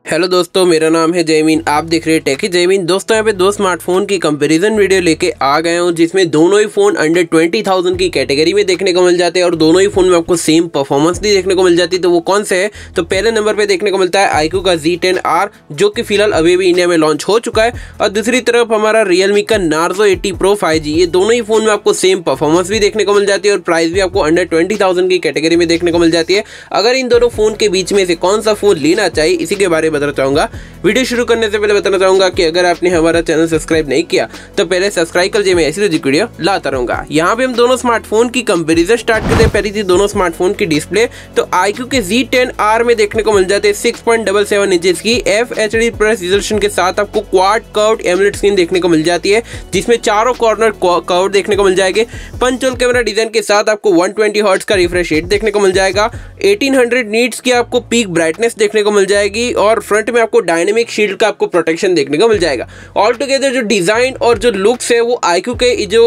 Hello दोस्तों, मेरा नाम है जयमीन। आप देख रहे हैं टेकी जयमीन। दोस्तों यहाँ पे दो स्मार्टफोन की कंपैरिजन वीडियो लेके आ गए हूँ, जिसमें दोनों ही फ़ोन अंडर 20,000 की कैटेगरी में देखने को मिल जाते हैं और दोनों ही फ़ोन में आपको सेम परफॉर्मेंस भी देखने को मिल जाती है। तो वो कौन से है? तो पहले नंबर पर देखने को मिलता है iQOO का Z10R, जो कि फिलहाल अभी भी इंडिया में लॉन्च हो चुका है। और दूसरी तरफ हमारा Realme का Narzo 80 Pro 5G। ये दोनों ही फ़ोन में आपको सेम परफॉर्मेंस भी देखने को मिल जाती है और प्राइस भी आपको अंडर 20,000 की कैटेगरी में देखने को मिल जाती है। अगर इन दोनों फ़ोन के बीच में से कौन सा फ़ोन लेना चाहिए, इसी के बारे में बताना चाहूँगा। वीडियो शुरू करने से पहले बताना चाहूंगा कि अगर आपने हमारा चैनल सब्सक्राइब नहीं किया तो पहले सब्सक्राइब कर, मैं ऐसी वीडियो लाता रहूंगा। यहाँ पे हम दोनों स्मार्टफोन की कंपैरिजन स्टार्ट करते हैं। पहली थी दोनों स्मार्टफोन की डिस्प्ले। तो iQOO के Z10R में देखने को मिल जाते हैं 6.77 इंचेस की FHD प्लस रिजोल्यूशन के साथ आपको क्वाड कर्व्ड एमोलेड स्क्रीन देखने को मिल जाती है, जिसमें चारों कॉर्नर कर्व देखने को मिल जाएंगे। पंच होल कैमरा डिजाइन के साथ आपको 120 हर्ट्ज का रिफ्रेश रेट देखने को मिल जाएगा। 1800 नीट्स की आपको पीक ब्राइटनेस देखने को मिल जाएगी और फ्रंट में आपको डायनेमिक शील्ड का आपको प्रोटेक्शन देखने को मिल जाएगा। ऑल टुगेदर जो डिजाइन और जो लुक्स है वो iQOO के जो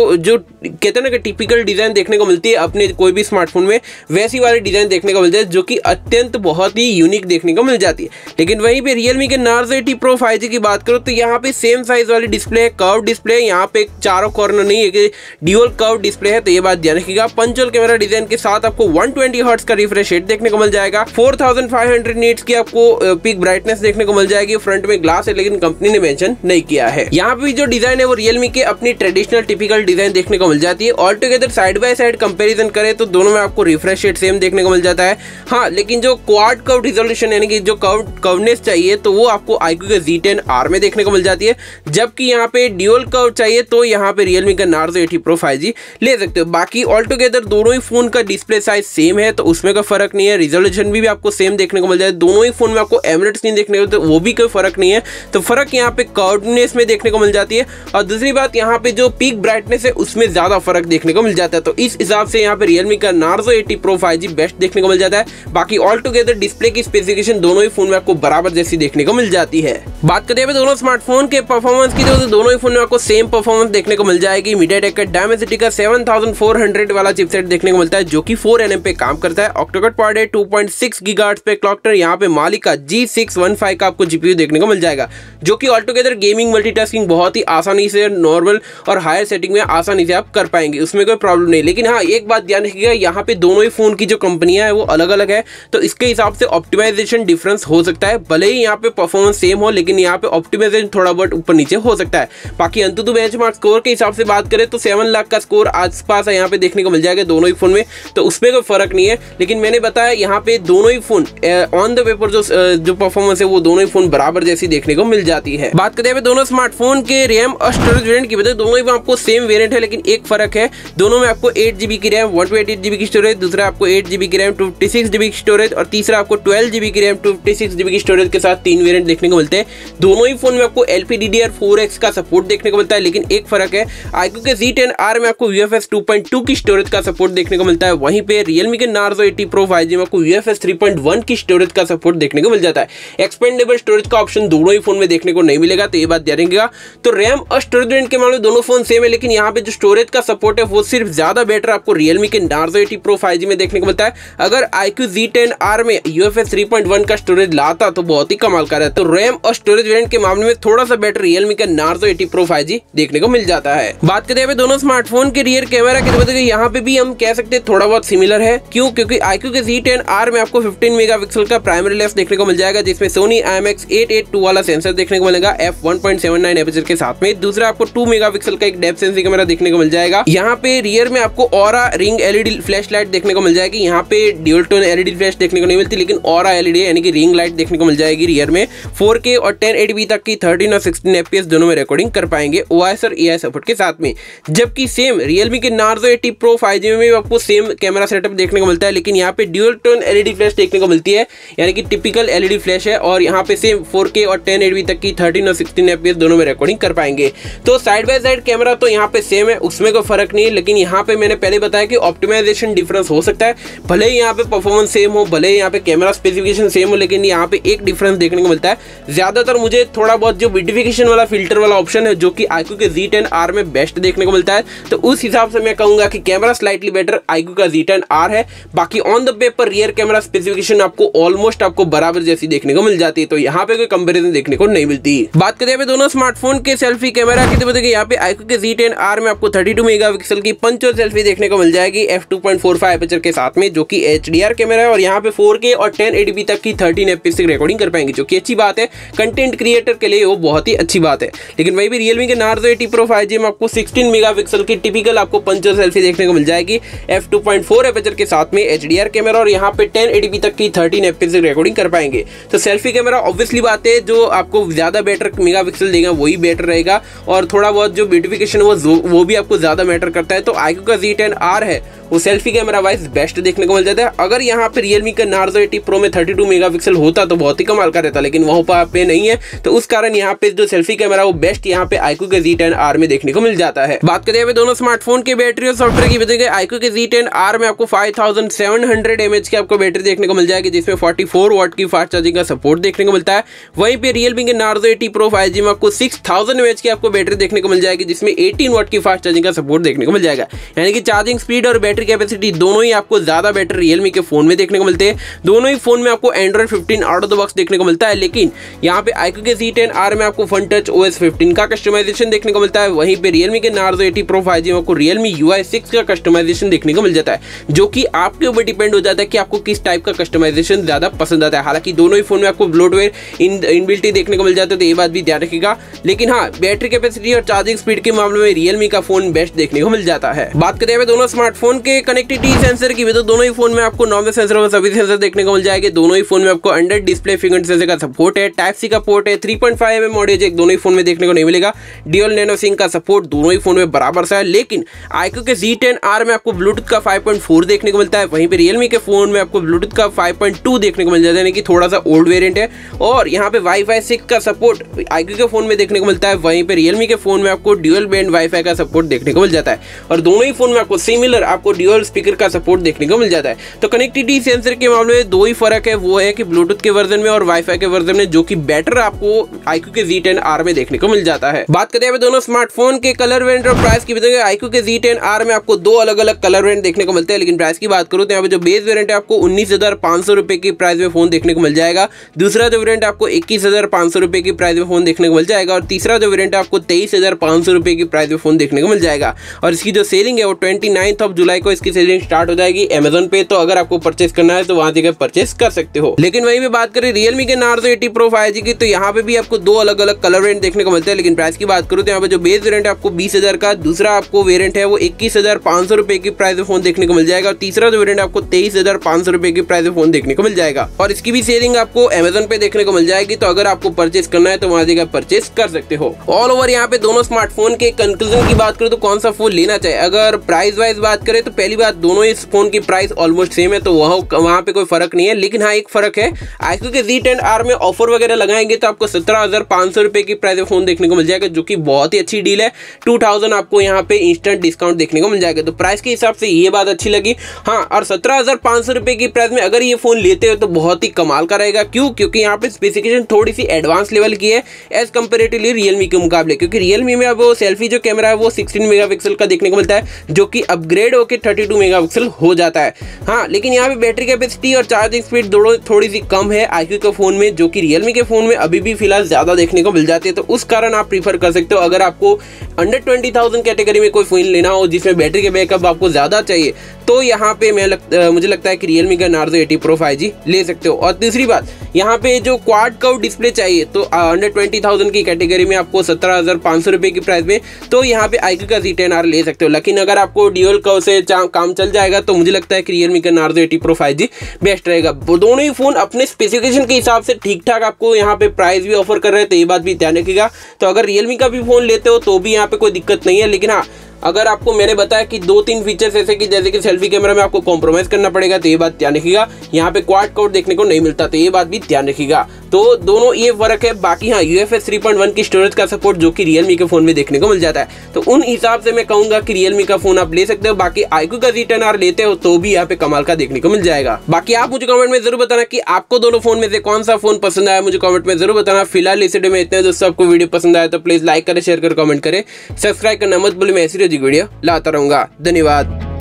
कहते हैं ना कि टिपिकल डिजाइन देखने को मिलती है अपने कोई भी स्मार्टफोन में, वैसी वाली डिजाइन देखने को मिल जाए, जो कि अत्यंत बहुत ही यूनिक देखने को मिल जाती है। लेकिन वहीं पे Realme के Narzo 80 Pro 5G की बात करो तो यहाँ पे सेम साइज वाली डिस्प्ले है, कर्व डिस्प्ले। यहाँ पे चारों कॉर्नर नहीं है कि ड्यूअल कर्व डिस्प्ले है, तो ये बात ध्यान रखिएगा। पंच होल कैमरा डिजाइन के साथ आपको 120 हर्ट्ज का रिफ्रेश रेट देखने को मिल जाएगा। 4500 नीट्स की आपको पीक ब्राइटनेस देखने को मिल जाएगी। फ्रंट में ग्लास है, लेकिन कंपनी ने मेंशन नहीं किया है। यहाँ पे जो डिजाइन है वो Realme के अपनी ट्रेडिशनल टिपिकल डिजाइन देखने को मिल जाती है। All together side by side comparison करें तो दोनों में आपको रिफ्रेश रेट सेम देखने को मिल जाता है। हाँ, लेकिन जो क्वाड कर्व रिजोल्यूशन यानी कि जो कर्वनेस चाहिए तो वो आपको iQOO के Z10R में देखने को मिल जाती है, जबकि यहाँ पे ड्यूअल कर्व चाहिए तो यहाँ पे Realme का Narzo 80 Pro 5G ले सकते हो। बाकी ऑल टुगेदर दोनों ही फोन का डिस्प्ले साइज सेम है, तो उसमें कोई फर्क नहीं है। रिजोल्यूशन भी आपको सेम देखने को मिल जाए। दोनों ही फोन में आपको एमोलेड स्क्रीन देखने को, तो वो भी कोई फर्क नहीं है। तो फर्क यहाँ पे कर्वनेस में देखने को मिल जाती है। और दूसरी बात, यहाँ पे जो पीक ब्राइटनेस है उसमें ज्यादा फर्क देखने को मिल जाता है। तो इस हिसाब से यहाँ पे Realme का Narzo 80 Pro 5G बेस्ट देखने को मिल जाता है। बाकी ऑल टुगेदर डिस्प्ले की स्पेसिफिकेशन दोनों ही फोन में आपको बराबर जैसी देखने को मिल जाती है। बात करते हैं दोनों स्मार्टफोन के परफॉर्मेंस की, तो दोनों ही फोन में आपको सेम परफॉर्मेंस देखने को मिल जाएगी। MediaTek का Dimensity का 7400 वाला चिपसेट देखने को मिलता है, जो कि 4nm पे काम करता है। ऑक्टा-कोर क्वाड 2.6 गीगाहर्ट्ज पे क्लॉक टावर। यहाँ पे Mali का G615 का आपको GPU देखने को मिल जाएगा, जो कि ऑल टुगेदर गेमिंग मल्टीटास्किंग बहुत ही आसानी से नॉर्मल और हायर सेटिंग में आसानी से आप कर पाएंगे, उसमें कोई प्रॉब्लम नहीं। लेकिन हाँ, एक बात ध्यान रखिएगा, यहाँ पे दोनों ही फोन की जो कंपनियां है वो अलग अलग है, तो इसके हिसाब से ऑप्टिमाइजेशन डिफरेंस हो सकता है। भले ही यहाँ पे परफॉर्मेंस सेम हो, लेकिन यहाँ पे ऑप्टिमाइजेशन थोड़ा बहुत ऊपर नीचे हो सकता है। बाकी अंततः बेंचमार्क स्कोर के हिसाब से बात करें तो 7 लाख का स्कोर आसपास यहाँ पे देखने को मिल जाएगा दोनों ही फोन में, तो उसमें कोई फर्क नहीं है। लेकिन मैंने बताया यहाँ पे दोनों ही फोन ऑन द पेपर जो परफॉर्मेंस है वो दोनों ही फोन बराबर जैसी देखने को मिल जाती है। बात करते हैं दोनों स्मार्टफोन के रैम और स्टोरेज वेरिएंट की, बताए दोनों ही में आपको सेम वेरिएंट है, लेकिन एक फर्क है। दोनों में आपको 8GB की रैम 128GB की स्टोरेज, दूसरा आपको 8GB की रैम 256GB की स्टोरेज और तीसरा आपको 12GB की रैम 256GB की स्टोरेज के साथ 3 वेरिएंट देखने को मिलते हैं। दोनों ही फोन में आपको LPDDR4X का सपोर्ट देखने को मिलता है, लेकिन एक फर्क है, iQOO के Z10R में आपको UFS 2.2 की स्टोरेज का सपोर्ट देखने को मिलता है। वहीं पे Realme के Narzo 80 Pro 5G में आपको UFS 3.1 की स्टोरेज का सपोर्ट देखने को मिल जाता है। एक्सपेंडेबल स्टोरेज का ऑप्शन दोनों ही फोन में देखने को नहीं मिलेगा, तो ये बात ध्यान रखिएगा। तो रैम और स्टोरेज वेरिएंट के मामले में दोनों फोन सेम है, लेकिन यहाँ पे जो स्टोरेज का सपोर्ट है वो सिर्फ ज्यादा बेटर आपको Realme के Narzo 80 Pro 5G में देखने को मिलता है। अगर iQOO Z10R में UFS 3.1 का स्टोरेज लाता तो बहुत ही कमाल का रहता। तो रैम और स्टोरेज वेरिएंट के मामले में थोड़ा सा बेटर Realme का Narzo 80 Pro 5G देखने को मिल जाता है। बात करते हैं दोनों स्मार्टफोन के रियर कैमरा की, यहाँ पे भी हम कह सकते हैं थोड़ा बहुत सिमिलर है। क्यों? क्योंकि iQOO के Z10R में आपको 15 मेगापिक्सल का प्राइमरी लेंस देखने को मिल जाएगा, जिसमें Sony IMX882 वाला सेंसर देखने को मिलेगा f1.79 एपर्चर के साथ में। दूसरा आपको 2 मेगापिक्सल का एक डेप्थ सेंसिंग कैमरा देखने को मिल जाएगा। यहाँ पे रियर में आपको Aura ring LED flash light देखने को मिल जाएगी। यहाँ पे ड्यूल टोन LED फ्लैश देखने को नहीं मिलती, लेकिन Aura LED यानी कि रिंग लाइट देखने को मिल जाएगी रियर में। 4K और 1080p तक की 13 और 16 FPS दोनों में रिकॉर्डिंग कर पाएंगे OIS और AI सपोर्ट के साथ में। जबकि सेम Realme के Narzo 80 Pro 5G में भी आपको सेम कैमरा सेटअप देखने को मिलता है, लेकिन यहाँ पे ड्यूल टोन LED फ्लैश देखने को मिलती है, यानी कि टिपिकल LED फ्लैश है। और यहाँ पे सेम 4K और 1080p तक की 13 और 16 FPS दोनों में रिकॉर्डिंग कर पाएंगे। तो साइड बाय साइड कैमरा तो यहाँ पे सेम है, उसमें कोई फर्क नहीं है। लेकिन यहाँ पे मैंने पहले बताया कि ऑप्टिमाइजेशन डिफरेंस हो सकता है। भले ही यहाँ पे परफॉर्मेंस सेम हो, भले ही यहाँ पे कैमरा स्पेसिफिकेशन सेम हो, लेकिन यहाँ पे एक डिफरेंस देखने को मिलता है। ज्यादातर मुझे थोड़ा बहुत जो ब्यूटिफिकेशन वाला फिल्टर वाला ऑप्शन है, जो कि iQOO के Z10R में बेस्ट देखने को मिलता है, तो उस हिसाब से मैं कहूंगा कि कैमरा स्लाइटली बेटर iQOO का Z10R है। बाकी on the paper rear camera specification आपको ऑलमोस्ट आपको बराबर जैसी देखने को मिल जाती है, तो यहाँ पे कोई कंपैरिजन देखने को नहीं मिलती। बात करें पे दोनों स्मार्टफोन के सेल्फी कैमरा की, तो यहाँ पे iQOO के Z10R में आपको 32 मेगापिक्सल की पंच और सेल्फी देखने को मिल जाएगी f2.45 एपर्चर के साथ में, जो कि HDR कैमरा है और यहाँ पे 4K और 1080p तक की 13 fps तक रिकॉर्डिंग कर पाएंगे, जो कि अच्छी बात है। कंटेंट क्रिएटर के लिए वो बहुत ही अच्छी बात है। लेकिन वही भी Realme के Narzo 80 Pro 5G में आपको 16 मेगापिक्सल की टिपिकल आपको पंच और सेल्फी देखने को मिल जाएगी f2.4 एपर्चर के साथ में, HDR कैमरा और यहाँ पे 1080p तक की 13 fps तक रिकॉर्डिंग कर पाएंगे। तो सेल्फी कैमरा ऑब्वियसली बात है, जो आपको ज्यादा बेटर मेगापिक्सल देगा वही बेटर रहेगा, और थोड़ा बहुत जो ब्यूटिफिकेशन वो भी आपको ज्यादा मैटर करता है। तो iQOO का Z10R है वो सेल्फी कैमरा वाइज बेस्ट देखने को मिल जाता है। अगर यहाँ पे Realme का Narzo 80 Pro में 32 मेगापिक्सल होता तो बहुत ही कमाल का रहता, लेकिन वहाँ पे नहीं है, तो उस कारण यहाँ पे जो सेल्फी कैमरा वो बेस्ट यहाँ पे iQOO के Z10R में देखने को मिल जाता है। बात करें पे दोनों स्मार्टफोन की बैटरी और सॉफ्टवेयर की बताइए, iQOO के Z10R में आपको 5700 mAh की आपको बैटरी देखने को मिल जाएगी, जिसमें 44 वाट की फास्ट चार्जिंग का सपोर्ट देखने को मिलता है। वहीं पे Realme के Narzo 80 Pro 5G में आपको 6000 mAh की आपको बैटरी देखने को मिल जाएगी, जिसमें 18 वाट की फास्ट चार्जिंग का सपोर्ट देखने को मिल जाएगा। यानी कि चार्जिंग स्पीड और बैटरी कैपेसिटी दोनों ही आपको ज्यादा बेटर Realme के फोन में देखने को मिलते हैं। दोनों ही फोन में आपको Android 15 out of the box देखने को मिलता है, लेकिन यहाँ पे iQOO के Z10R में आपको Fun Touch OS 15 का कस्टमाइजेशन देखने को मिलता है। वहीं पे Realme के Narzo 80 Pro 5G में आपको Realme UI 6 का कस्टमाइजेशन देखने को मिल जाता है, जो कि आपके ऊपर डिपेंड हो जाता है कि आपको किस टाइप का कस्टमाइजेशन ज्यादा पसंद आता है। हालांकि दोनों ही फोन में आपको ब्लोटवेयर इनबिल्ट ही देखने को मिल जाता है, तो ये बात भी ध्यान रखिएगा। लेकिन हाँ, बैटरी कैपेसिटी और चार्जिंग स्पीड के मामले में Realme का फोन बेस्ट देखने को मिल जाता है। बात करते हैं दोनों स्मार्टफोन के कनेक्टिविटी सेंसर की, तो दोनों ही फोन में आपको नॉर्मल सेंसर और सभी सेंसर देखने को मिल जाएंगे। दोनों ही फोन में आपको अंडर डिस्प्ले फिंगर सेंसर का सपोर्ट है, टाइप सी का पोर्ट है, 3.5 mm ऑडियो जैक दोनों ही फोन में देखने को नहीं मिलेगा। ड्यूल नैनो सिंक का सपोर्ट दोनों ही फोन में बराबर सा है। लेकिन iQOO के Z10R में आपको ब्लूटूथ का 5.4 देखने को मिलता है, वहीं पे Realme के फोन में आपको ब्लूटूथ का 5.2 देखने को मिल जाता है, यानी कि थोड़ा सा ओल्ड वेरिएंट है। और यहाँ पे Wi-Fi 6 का सपोर्ट iQOO के फोन में देखने को मिलता है, वहीं पे Realme के फोन में आपको ड्यूल बैंड Wi-Fi का सपोर्ट देखने को मिल जाता है। और दोनों ही फोन में आपको सिमिलर आपको ड्यूल स्पीकर का सपोर्ट देखने को मिल जाता है। तो कनेक्टिविटी सेंसर के मामले में दो ही फर्क है, वो है कि ब्लूटूथ के वर्जन में और वाईफाई के वर्जन में, जो कि बेटर आपको iQOO के Z10R में देखने को मिल जाता है। बात करते हैं दोनों स्मार्टफोन के कलर वेरिएंट और प्राइस की बताएंगे। iQOO के Z10R में आपको दो अलग अलग कलर वेरिएंट देखने को मिलते हैं, लेकिन प्राइस की बात करूं तो यहाँ पे जो बेस वेरिएंट है आपको 19,500 रुपए की प्राइस में फोन देखने को मिल जाएगा। दूसरा जो वेरिएंट आपको 21,500 रुपए की प्राइस में फोन देखने को मिल जाएगा, और तीसरा जो वेरिएंट आपको 23,500 रुपए की प्राइस में फोन देखने को मिल जाएगा। और इसकी जो सेलिंग है वो 29 जुलाई को इसकी सेलिंग स्टार्ट हो जाएगी Amazon पे, तो अगर आपको परचेस करना है तो वहां जाकर परचेस कर सकते हो। लेकिन वहीं पे बात करें Realme के Narzo 80 Pro 5G की, तो यहाँ पे भी आपको दो अलग अलग कलर वेरिएंट देखने को मिलते हैं। लेकिन प्राइस की बात करूँ तो यहाँ पे जो बेस वेरिएंट है आपको 20,000 का, दूसरा आपको वेरिएंट है वो 21,500 रुपए की प्राइस में फोन देखने को मिल जाएगा, और तीसरा जो वेरिएंट आपको 23,500 रुपए की प्राइस में फोन देखने को मिल जाएगा। और इसकी भी सेलिंग आपको Amazon पे देखने को मिल जाएगी, तो अगर आपको परचेस करना है तो वहां जाकर परचेस कर सकते हो। ऑल ओवर यहाँ पे दोनों स्मार्टफोन के कंक्लूजन की बात करूँ तो कौन सा फोन लेना चाहिए, अगर प्राइस वाइज बात करें तो पहली बात दोनों ही फोन की प्राइस ऑलमोस्ट सेम है, तो वहाँ पे कोई फर्क नहीं है। लेकिन हाँ, एक फर्क है, iQOO के Z10R में ऑफर वगैरह लगाएंगे तो आपको 17,500 रुपए की प्राइस में फोन देखने को मिल जाएगा, जो कि बहुत ही अच्छी डील है। 2000 आपको यहाँ पे इंस्टेंट डिस्काउंट देखने को मिल जाएगा, तो प्राइस के हिसाब से ये बात अच्छी लगी। हाँ, और 17,500 रुपए की प्राइस में अगर ये फोन लेते हो तो बहुत ही कमाल का रहेगा। क्यों? क्योंकि यहाँ पे स्पेसिफिकेशन थोड़ी सी एडवांस लेवल की है एज कंपेरेटिवली Realme के मुकाबले, क्योंकि Realme में अब वो सेल्फी जो कैमरा है वो 16 मेगापिक्सल का देखने को मिलता है, जो कि अपग्रेड होकर 32 मेगापिक्सल हो जाता है। हाँ, लेकिन यहाँ पे बैटरी कैपेसिटी और चार्जिंग स्पीड दोनों थोड़ी सी कम है iQOO के फोन में, जो कि Realme के फोन में अभी भी फिलहाल ज्यादा देखने को मिल जाती है। तो उस कारण आप प्रीफर कर सकते हो, अगर आपको अंडर 20,000 कैटेगरी में कोई फोन लेना हो जिसमें बैटरी के बैकअप आपको ज्यादा चाहिए, तो यहाँ पे मुझे लगता है कि Realme का Narzo 80 Pro 5G ले सकते हो। और तीसरी बात, यहाँ पे जो क्वाड कर्व डिस्प्ले चाहिए तो अंडर 20,000 की कैटेगरी में आपको 17,500 रुपए की प्राइस में, तो यहाँ पे iQOO का Z10R ले सकते हो। लेकिन अगर आपको ड्यूल कर्व से काम चल जाएगा तो मुझे लगता है कि Realme का Narzo 80 Pro 5G बेस्ट रहेगा। दोनों ही फोन अपने स्पेसिफिकेशन के हिसाब से ठीक ठाक आपको यहाँ पे प्राइस भी ऑफर कर रहे हैं, तो ये बात भी ध्यान रखिएगा। तो अगर Realme का भी फोन लेते हो तो भी यहाँ पे कोई दिक्कत नहीं है। लेकिन हाँ, अगर आपको मैंने बताया कि 2-3 फीचर्स ऐसे कि जैसे कि सेल्फी कैमरा में आपको कॉम्प्रोमाइज करना पड़ेगा, तो ये बात ध्यान रखिएगा। यहाँ पे क्वाड कोड देखने को नहीं मिलता, तो ये बात भी ध्यान रखिएगा। तो दोनों ये फर्क है। बाकी हाँ, UFS 3.1 की स्टोरेज का सपोर्ट जो कि Realme के फोन में देखने को मिल जाता है, तो उन हिसाब से मैं कहूंगा कि Realme का फोन आप ले सकते हो। बाकी iQOO का Z10R लेते हो तो भी यहाँ पे कमाल का देखने को मिल जाएगा। बाकी आप मुझे कमेंट में जरूर बताना कि आपको दोनों फोन में से कौन सा फोन पसंद आया, मुझे कमेंट में जरूर बताना। फिलहाल इस वीडियो में इतने। दोस्तों, आपको वीडियो पसंद आया तो प्लीज लाइक करें, शेयर करें, कमेंट करें, सब्सक्राइब करना मत भूलिए। मैं ऐसी रोज वीडियो लाता रहूंगा। धन्यवाद।